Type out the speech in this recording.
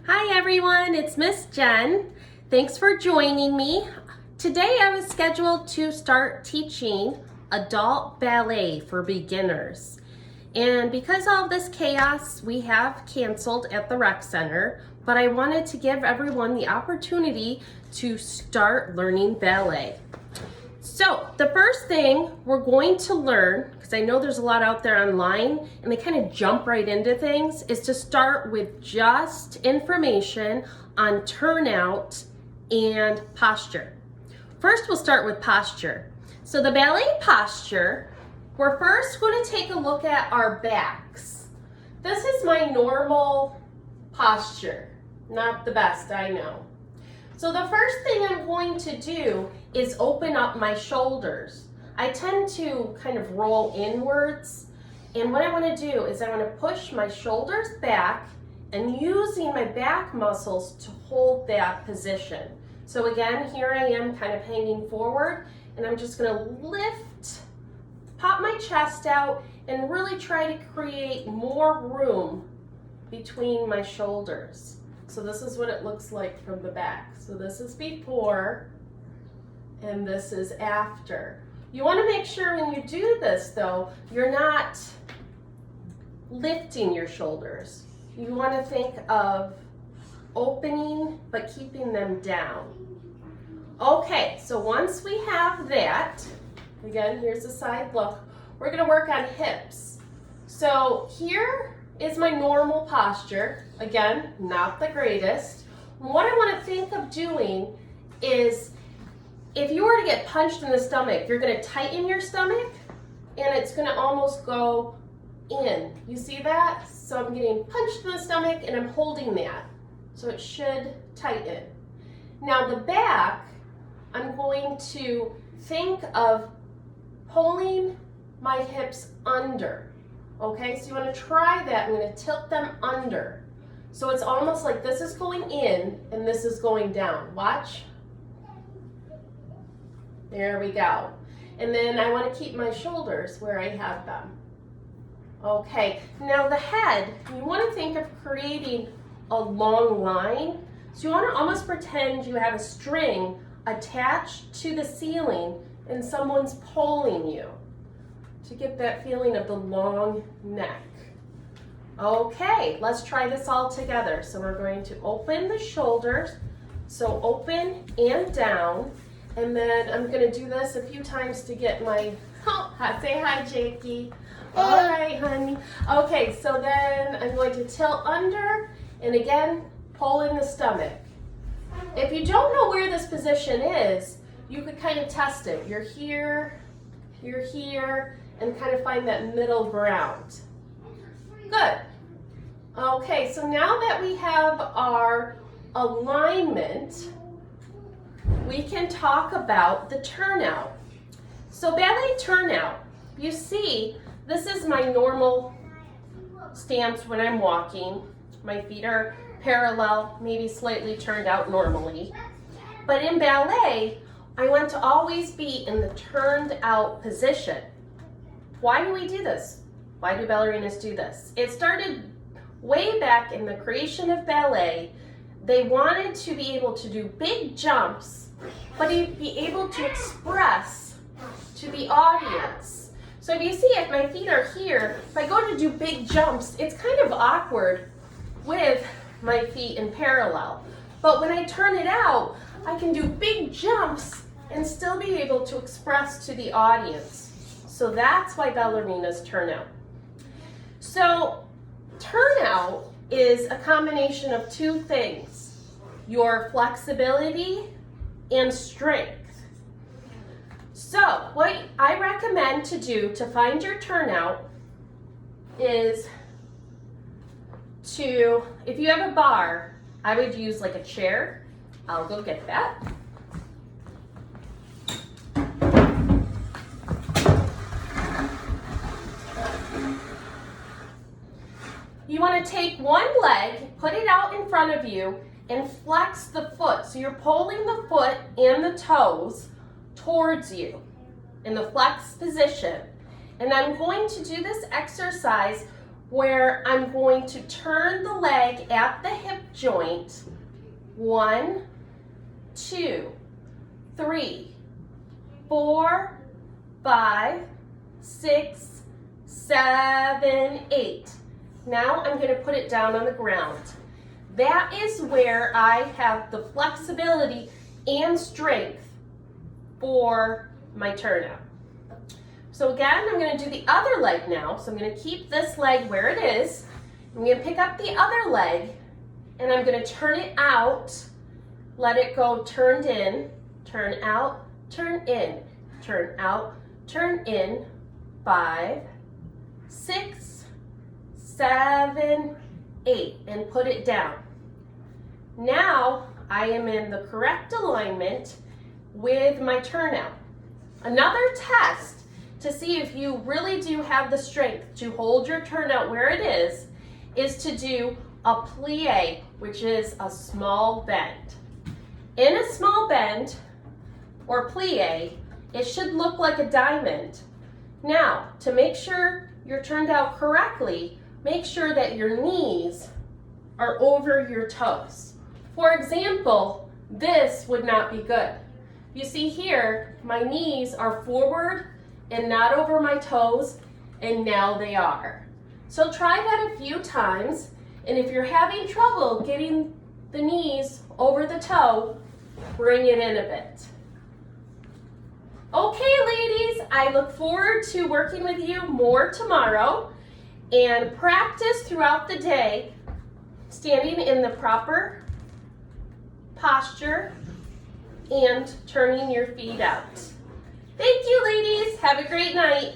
Hi everyone, it's Miss Jen. Thanks for joining me. Today I was scheduled to start teaching adult ballet for beginners. And because of all this chaos, we have canceled at the rec center, but I wanted to give everyone the opportunity to start learning ballet. So the first thing we're going to learn, because I know there's a lot out there online and they kind of jump right into things, is to start with just information on turnout and posture. First, we'll start with posture. So the ballet posture, we're first going to take a look at our backs. This is my normal posture. Not the best, I know. So the first thing I'm going to do is open up my shoulders. I tend to kind of roll inwards, and what I want to do is I want to push my shoulders back and using my back muscles to hold that position. So again, here I am kind of hanging forward, and I'm just going to lift, pop my chest out, and really try to create more room between my shoulders. So this is what it looks like from the back. So this is before and this is after. You want to make sure when you do this though, you're not lifting your shoulders. You want to think of opening but keeping them down. Okay, so once we have that, again, here's a side look, we're going to work on hips. So here is my normal posture. Again, not the greatest. What I want to think of doing is, if you were to get punched in the stomach, you're going to tighten your stomach and it's going to almost go in. You see that? So I'm getting punched in the stomach and I'm holding that. So it should tighten. Now the back, I'm going to think of pulling my hips under. Okay, so you want to try that. I'm going to tilt them under. So it's almost like this is going in and this is going down. Watch. There we go. And then I want to keep my shoulders where I have them. Okay, now the head, you want to think of creating a long line. So you want to almost pretend you have a string attached to the ceiling and someone's pulling you, to get that feeling of the long neck. Okay, let's try this all together. So we're going to open the shoulders, so open and down, and then I'm going to do this a few times to get my, say hi Jakey. All right, honey. Okay, so then I'm going to tilt under, and again, pull in the stomach. If you don't know where this position is, you could kind of test it. You're here, and kind of find that middle ground. Good. Okay, so now that we have our alignment, we can talk about the turnout. So ballet turnout, you see, this is my normal stance when I'm walking. My feet are parallel, maybe slightly turned out normally. But in ballet, I want to always be in the turned out position. Why do we do this? Why do ballerinas do this? It started way back in the creation of ballet. They wanted to be able to do big jumps, but be able to express to the audience. So if you see, if my feet are here, if I go to do big jumps, it's kind of awkward with my feet in parallel. But when I turn it out, I can do big jumps and still be able to express to the audience. So that's why ballerinas turn out. So turnout is a combination of two things, your flexibility and strength. So what I recommend to do to find your turnout is to, if you have a bar, I would use like a chair. I'll go get that. You want to take one leg, put it out in front of you, and flex the foot. So you're pulling the foot and the toes towards you in the flex position. And I'm going to do this exercise where I'm going to turn the leg at the hip joint. 1, 2, 3, 4, 5, 6, 7, 8. Now I'm going to put it down on the ground. That is where I have the flexibility and strength for my turnout. So again, I'm going to do the other leg now. So I'm going to keep this leg where it is. I'm going to pick up the other leg and I'm going to turn it out, let it go turned in, turn out, turn in, turn out, turn in, 5, 6, 7, 8, and put it down. Now I am in the correct alignment with my turnout. Another test to see if you really do have the strength to hold your turnout where it is to do a plie, which is a small bend. In a small bend or plie, it should look like a diamond. Now, to make sure you're turned out correctly, make sure that your knees are over your toes. For example, this would not be good. You see here, my knees are forward and not over my toes, and now they are. So try that a few times, and if you're having trouble getting the knees over the toe, bring it in a bit. Okay, ladies, I look forward to working with you more tomorrow, and practice throughout the day standing in the proper posture and turning your feet out. Thank you, ladies. Have a great night.